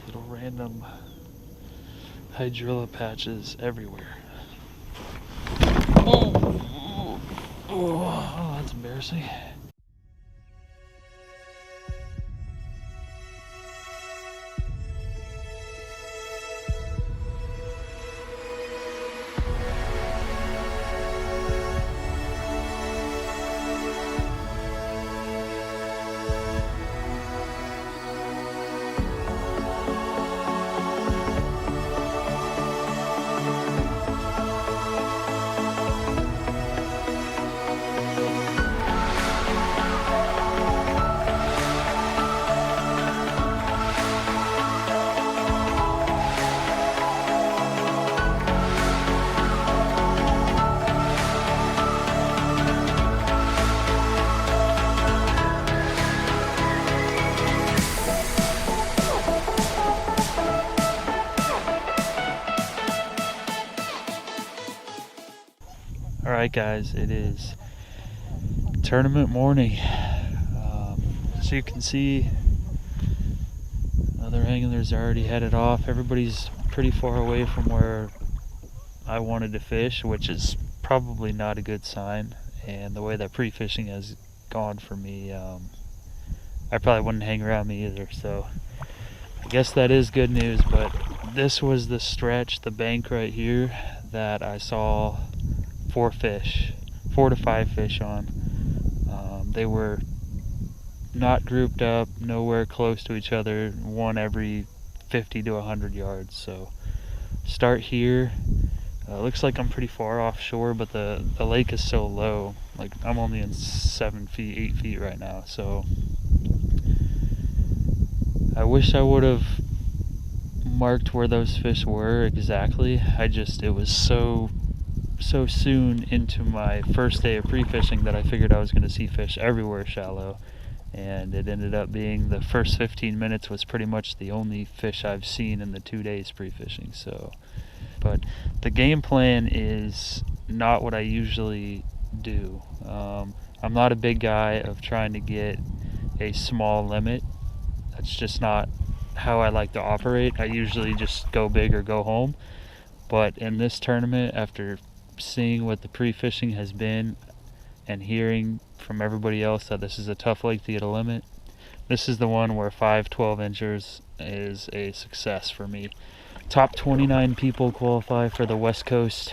Little random hydrilla patches everywhere. Oh, that's embarrassing. Alright guys, it is tournament morning. As you can see, other anglers are already headed off. Everybody's pretty far away from where I wanted to fish, which is probably not a good sign. And the way that pre-fishing has gone for me, I probably wouldn't hang around me either. So I guess that is good news, but this was the stretch, the bank right here, that I saw 4 to 5 fish on. They were not grouped up, nowhere close to each other, one every 50 to 100 yards. So start here. Looks like I'm pretty far offshore, but the lake is so low. Like, I'm only in 7 feet, 8 feet right now. So I wish I would have marked where those fish were exactly. It was so soon into my first day of pre-fishing that I figured I was going to see fish everywhere shallow, and it ended up being the first 15 minutes was pretty much the only fish I've seen in the 2 days pre-fishing. So, but the game plan is not what I usually do. I'm not a big guy of trying to get a small limit. That's just not how I like to operate. I usually just go big or go home. But in this tournament, after seeing what the pre-fishing has been and hearing from everybody else that this is a tough lake to get a limit, this is the one where 5 12-inchers is a success for me. Top 29 people qualify for the West Coast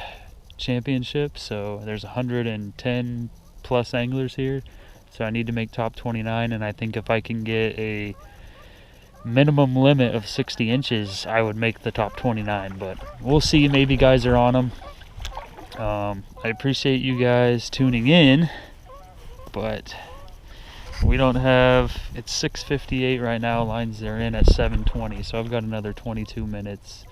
Championship, so there's 110 plus anglers here, so I need to make top 29, and I think if I can get a minimum limit of 60 inches, I would make the top 29, but we'll see. Maybe guys are on them. I appreciate you guys tuning in, but we don't have, it's 6:58 right now, lines are in at 7:20, so I've got another 22 minutes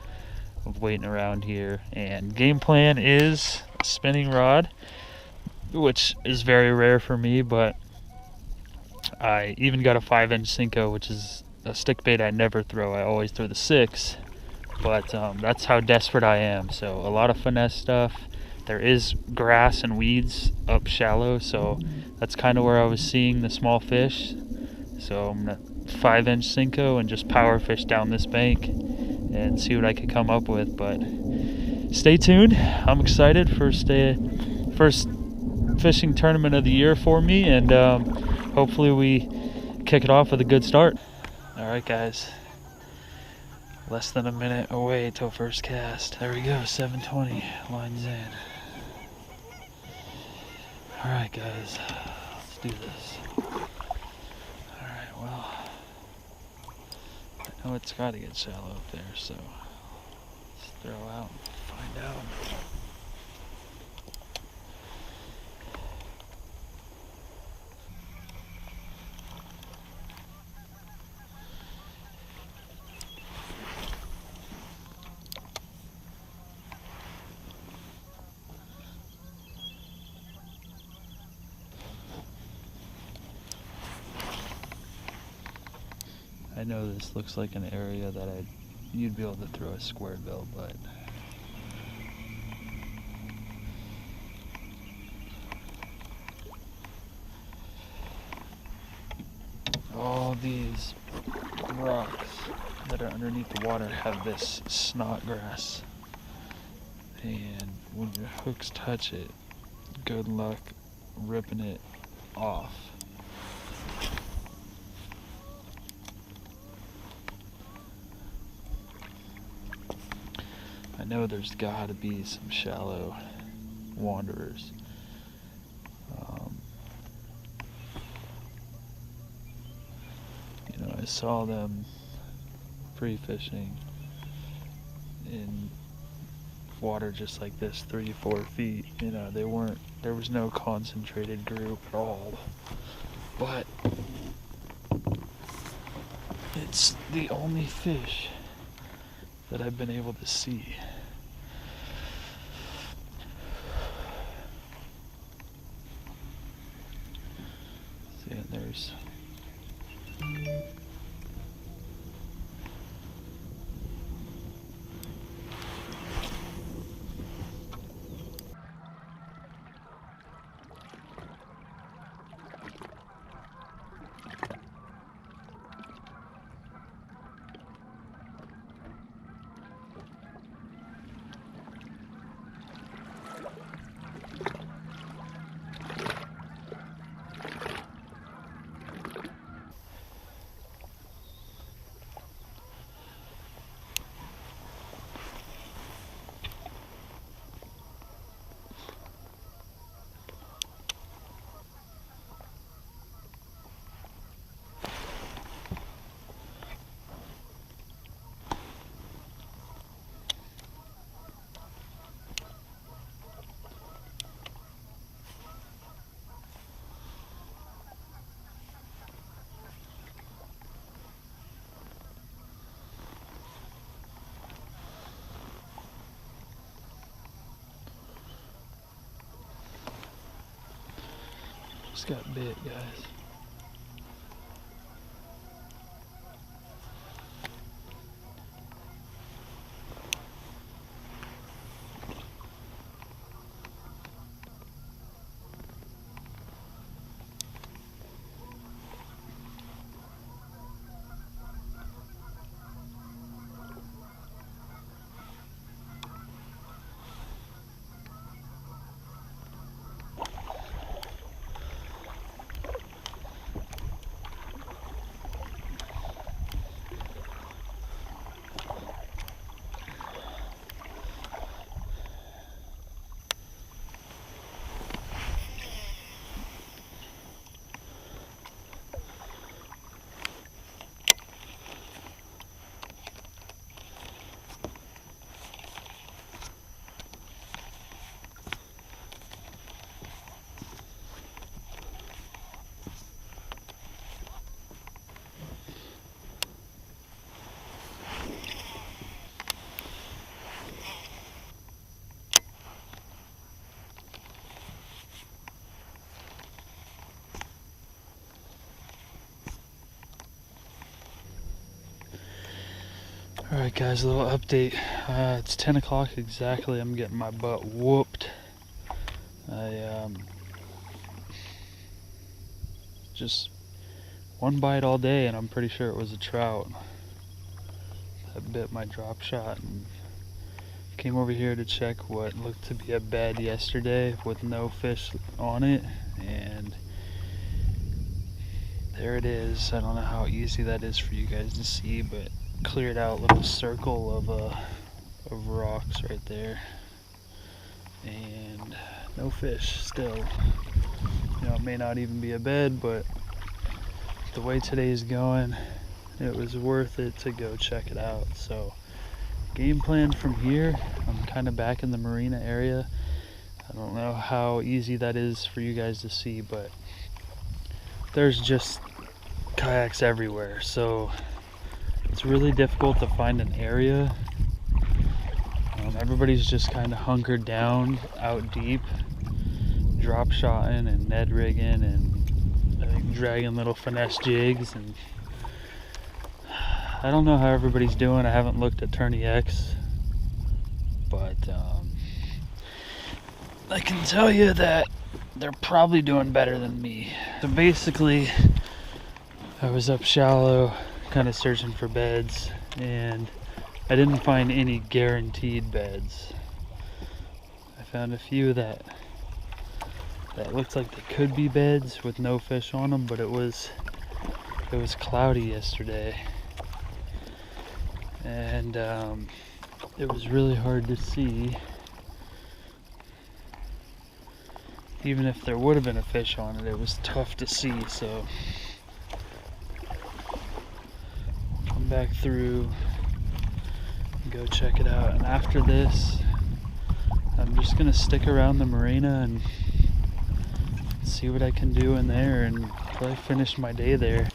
of waiting around here. And game plan is a spinning rod, which is very rare for me, but I even got a 5-inch Senko, which is a stick bait I never throw. I always throw the 6, but that's how desperate I am. So a lot of finesse stuff. There is grass and weeds up shallow, so that's kind of where I was seeing the small fish. So I'm gonna 5-inch Senko and just power fish down this bank and see what I can come up with. But stay tuned. I'm excited. First fishing tournament of the year for me, and hopefully we kick it off with a good start. Alright guys, less than a minute away till first cast. There we go, 7:20, lines in. Alright guys, let's do this. Alright, well, I know it's got to get shallow up there, so let's throw out and find out. I know this looks like an area that you'd be able to throw a square bill, but all these rocks that are underneath the water have this snot grass, and when your hooks touch it, good luck ripping it off. I know there's gotta be some shallow wanderers. You know, I saw them pre-fishing in water just like this, 3-4 feet. You know, there was no concentrated group at all, but it's the only fish that I've been able to see. See, and there's just got bit, guys. Alright guys, a little update. It's 10 o'clock exactly. I'm getting my butt whooped. I just one bite all day and I'm pretty sure it was a trout that bit my drop shot, and came over here to check what looked to be a bed yesterday with no fish on it, and there it is. I don't know how easy that is for you guys to see, but cleared out little circle of rocks right there, and no fish still. You know, it may not even be a bed, but the way today's going, it was worth it to go check it out. So game plan from here, I'm kind of back in the marina area. I don't know how easy that is for you guys to see, but there's just kayaks everywhere, so it's really difficult to find an area. Everybody's just kind of hunkered down out deep, drop shotting and Ned rigging and I think dragging little finesse jigs, and I don't know how everybody's doing. I haven't looked at Tourney X, but I can tell you that they're probably doing better than me. So basically, I was up shallow, kind of searching for beds, and I didn't find any guaranteed beds. I found a few that looked like they could be beds with no fish on them, but it was cloudy yesterday, and it was really hard to see. Even if there would have been a fish on it, it was tough to see. So come back through and go check it out, and after this I'm just gonna stick around the marina and see what I can do in there and probably finish my day there.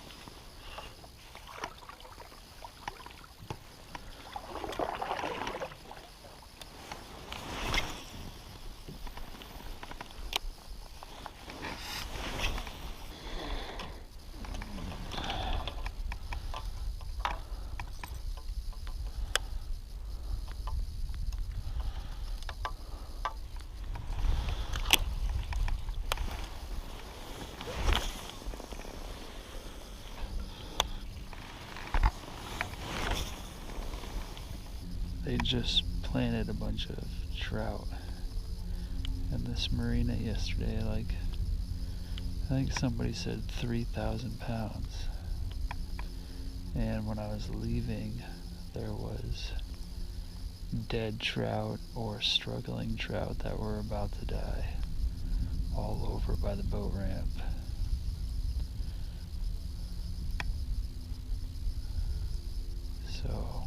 They just planted a bunch of trout in this marina yesterday, like I think somebody said 3,000 pounds. And when I was leaving, there was dead trout or struggling trout that were about to die all over by the boat ramp. So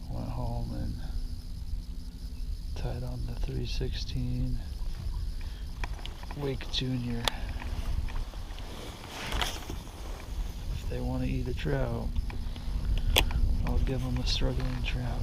went home and tied on the 316 Wake Junior. If they want to eat a trout, I'll give them a struggling trout.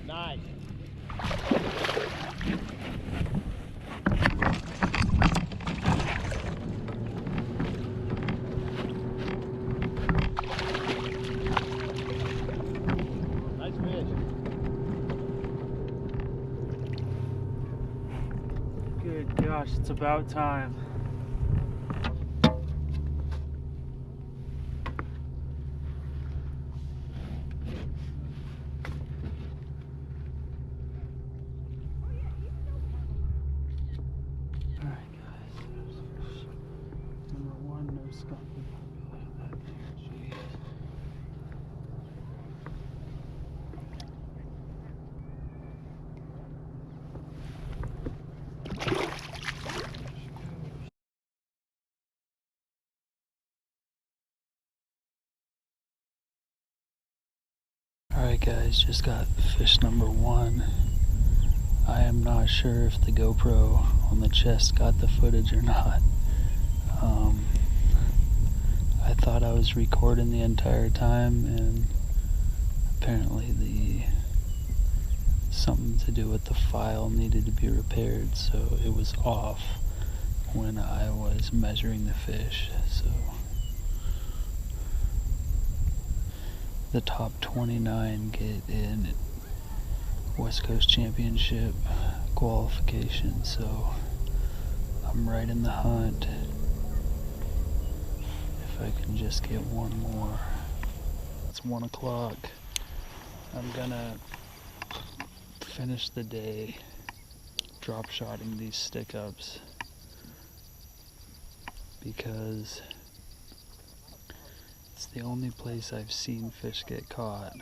Nice. Nice fish. Good gosh, it's about time. Alright guys, just got fish number one. I am not sure if the GoPro on the chest got the footage or not. I thought I was recording the entire time, and apparently the something to do with the file needed to be repaired, so it was off when I was measuring the fish. So the top 29 get in West Coast Championship qualification, so I'm right in the hunt. If I can just get one more. It's 1 o'clock. I'm gonna finish the day drop shotting these stick ups because it's the only place I've seen fish get caught.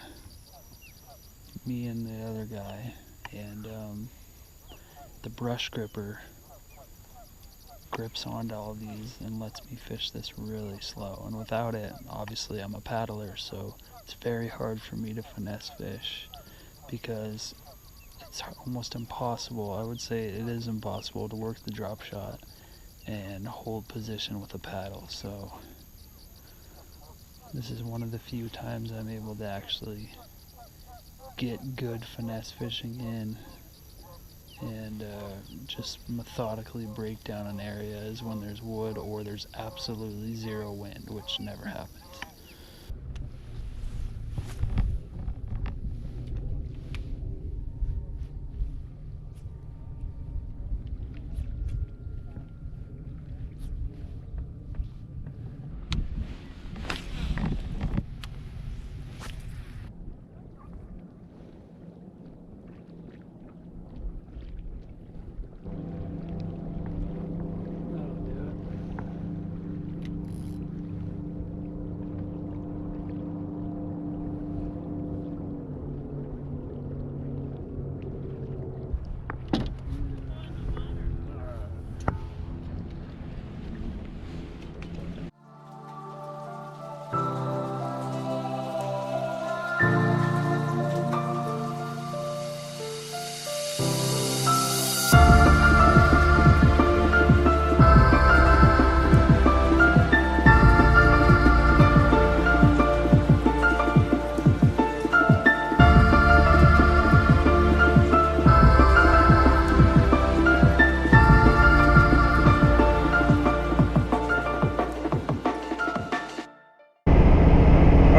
Me and the other guy, and the brush gripper grips onto all these and lets me fish this really slow, and without it, obviously I'm a paddler, so it's very hard for me to finesse fish because it's almost impossible. I would say it is impossible to work the drop shot and hold position with a paddle. So this is one of the few times I'm able to actually get good finesse fishing in and just methodically break down an area is when there's wood or there's absolutely zero wind, which never happens.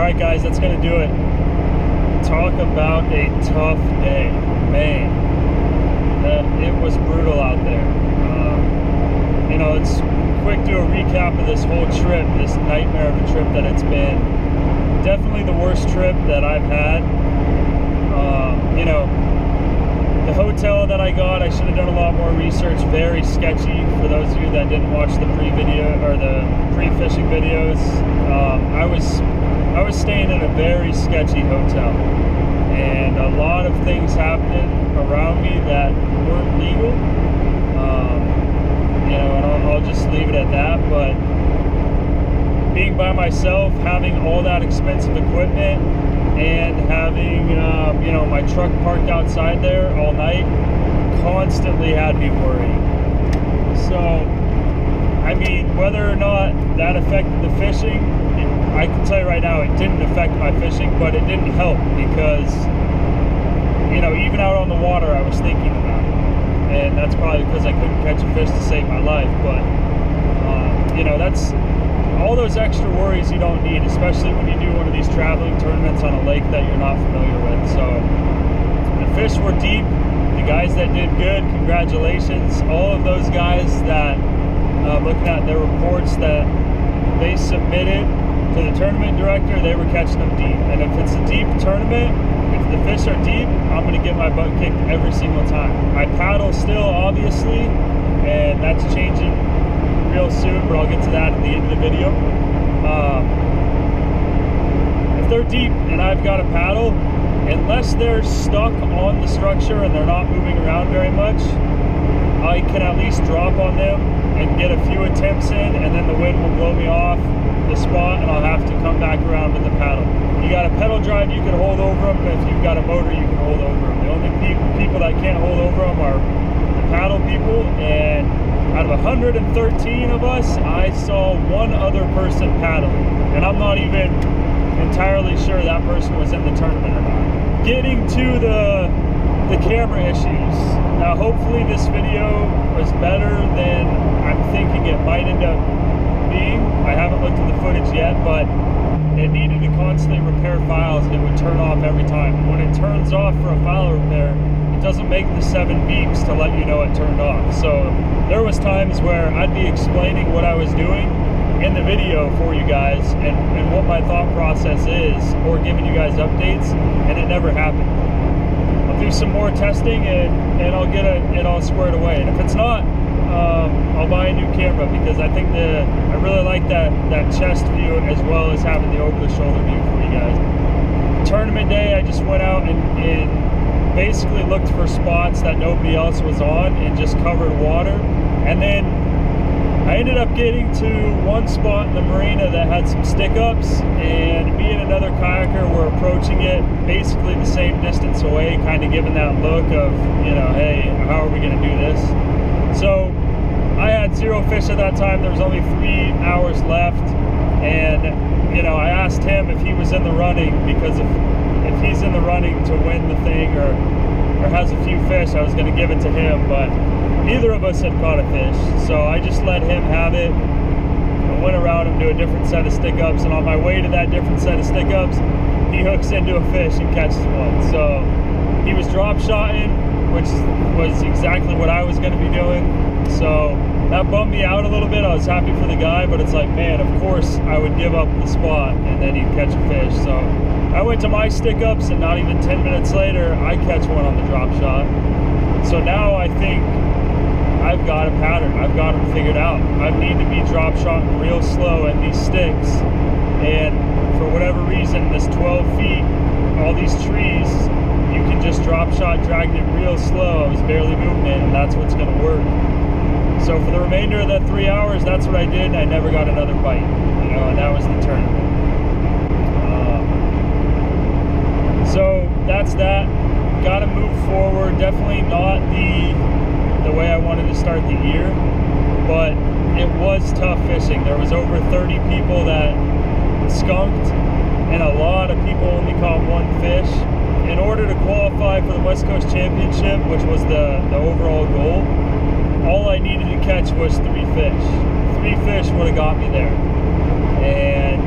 Alright guys, that's gonna do it. Talk about a tough day. Man, it was brutal out there. You know, let's quick do a recap of this whole trip, this nightmare of a trip that it's been. Definitely the worst trip that I've had. You know, the hotel that I got, I should have done a lot more research. Very sketchy. For those of you that didn't watch the pre-video or the pre-fishing videos, I was staying in a very sketchy hotel, and a lot of things happening around me that weren't legal. You know, and I'll just leave it at that. But being by myself, having all that expensive equipment, and having you know, my truck parked outside there all night, constantly had me worrying. So, I mean, whether or not that affected the fishing, I can tell you right now, it didn't affect my fishing, but it didn't help because, you know, even out on the water, I was thinking about it. And that's probably because I couldn't catch a fish to save my life. But, you know, that's all those extra worries you don't need, especially when you do one of these traveling tournaments on a lake that you're not familiar with. So the fish were deep. The guys that did good, congratulations. All of those guys that, looking at their reports that they submitted to the tournament director, they were catching them deep. And if it's a deep tournament, if the fish are deep, I'm going to get my butt kicked every single time. I paddle still, obviously, and that's changing real soon, but I'll get to that at the end of the video. If they're deep and I've got a paddle, unless they're stuck on the structure and they're not moving around very much, I can at least drop on them and get a few attempts in, and then the wind will blow me off the spot and I'll have to come back around with the paddle. You got a pedal drive, you can hold over them. If you've got a motor, you can hold over them. The only people that can't hold over them are the paddle people, and out of 113 of us, I saw one other person paddling, and I'm not even entirely sure that person was in the tournament or not. Getting to the the camera issues. Now hopefully this video was better than I'm thinking it might end up being. I haven't looked at the footage yet, but it needed to constantly repair files and it would turn off every time. When it turns off for a file repair, it doesn't make the 7 beeps to let you know it turned off. So there was times where I'd be explaining what I was doing in the video for you guys and what my thought process is, or giving you guys updates, and it never happened. I'll do some more testing and I'll get it all squared away. And if it's not, I'll buy a new camera, because I think I really like that chest view as well as having the over-the-shoulder view for you guys. Tournament day, I just went out and basically looked for spots that nobody else was on and just covered water. And then I ended up getting to one spot in the marina that had some stick-ups, and me and another kayaker were approaching it basically the same distance away, kind of giving that look of, you know, hey, how are we going to do this? So I had 0 fish at that time. There was only 3 hours left, and you know, I asked him if he was in the running, because if he's in the running to win the thing or has a few fish, I was going to give it to him, but neither of us had caught a fish, so I just let him have it. I went around him to a different set of stick-ups, and on my way to that different set of stick-ups, he hooks into a fish and catches one. So he was drop shotting, which was exactly what I was going to be doing. So that bummed me out a little bit. I was happy for the guy, but it's like, man, of course I would give up the spot and then he'd catch a fish. So I went to my stick-ups, and not even 10 minutes later, I catch one on the drop shot. So now I think I've got a pattern. I've got them figured out. I need to be drop shotting real slow at these sticks, and for whatever reason, this 12 feet, all these trees, you can just drop shot, dragging it real slow. I was barely moving it, and that's what's going to work. So for the remainder of the 3 hours, that's what I did, and I never got another bite, you know, and that was the tournament. So that's that. Got to move forward. Definitely not the way I wanted to start the year, but it was tough fishing. There was over 30 people that skunked, and a lot of people only caught 1 fish. In order to qualify for the West Coast Championship, which was the overall goal, all I needed to catch was 3 fish. 3 fish would have got me there, and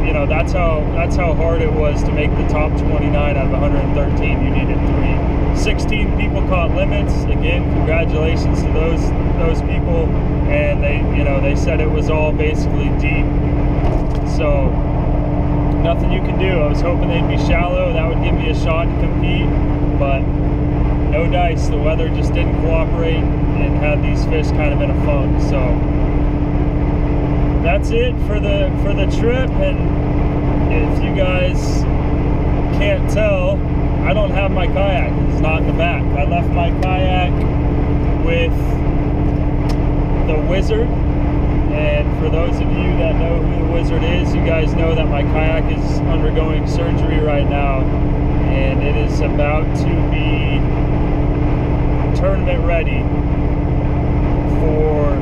you know, that's how hard it was to make the top 29 out of 113. You needed 3. 16 people caught limits. Again, congratulations to those people. And they said it was all basically deep. So nothing you can do. I was hoping they'd be shallow. That would give me a shot to compete, but no dice. The weather just didn't cooperate and had these fish kind of in a funk. So that's it for the trip. And if you guys can't tell, I don't have my kayak. It's not in the back. I left my kayak with the Wizard, and for those of you that know who the Wizard is, you guys know that my kayak is undergoing surgery right now, and it is about to be tournament ready for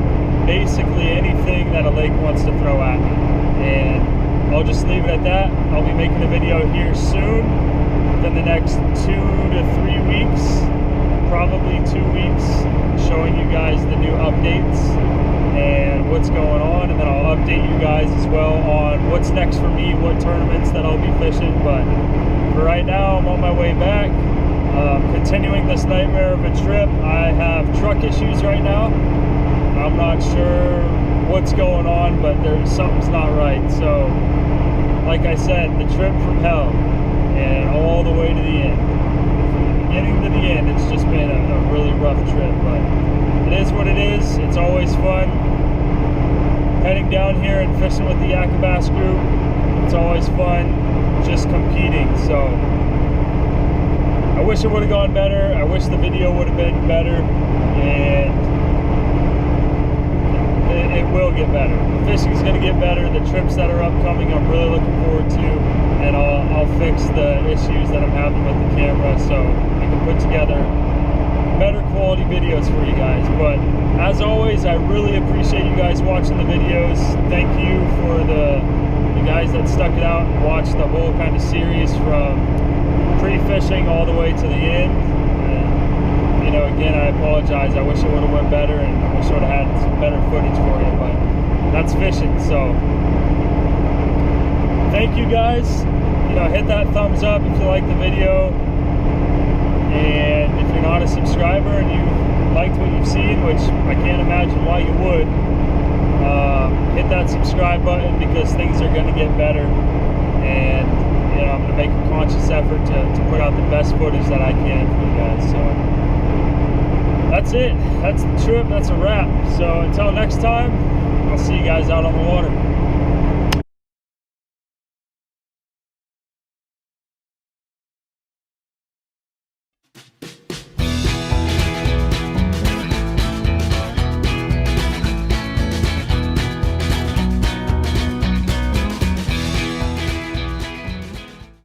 basically anything that a lake wants to throw at me. And I'll just leave it at that. I'll be making a video here soon, within the next 2 to 3 weeks, probably 2 weeks, showing you guys the new updates and what's going on, and then I'll update you guys as well on what's next for me, what tournaments that I'll be fishing. But for right now, I'm on my way back, continuing this nightmare of a trip. I have truck issues right now. I'm not sure what's going on, but something's not right. So like I said, the trip from hell and all the way to the end, from the beginning to the end, it's just been a really rough trip, but it is what it is. It's always fun heading down here and fishing with the Yak-A-Bass group. It's always fun just competing. So I wish it would have gone better. I wish the video would have been better, and it will get better. The fishing is going to get better. The trips that are upcoming, I'm really looking forward to, and I'll fix the issues that I'm having with the camera so I can put together better quality videos for you guys. But as always, I really appreciate you guys watching the videos. Thank you for the guys that stuck it out and watched the whole kind of series from pre-fishing all the way to the end. you know, again, I apologize. I wish it would have went better, and I wish I would have had some better footage for you, but that's fishing. So thank you guys. You know, hit that thumbs up if you like the video, and if you're not a subscriber and you liked what you've seen, which I can't imagine why you would, hit that subscribe button, because things are going to get better, and you know, I'm going to make a conscious effort to put out the best footage that I can for you guys. So that's it. That's the trip. That's a wrap. So until next time, I'll see you guys out on the water.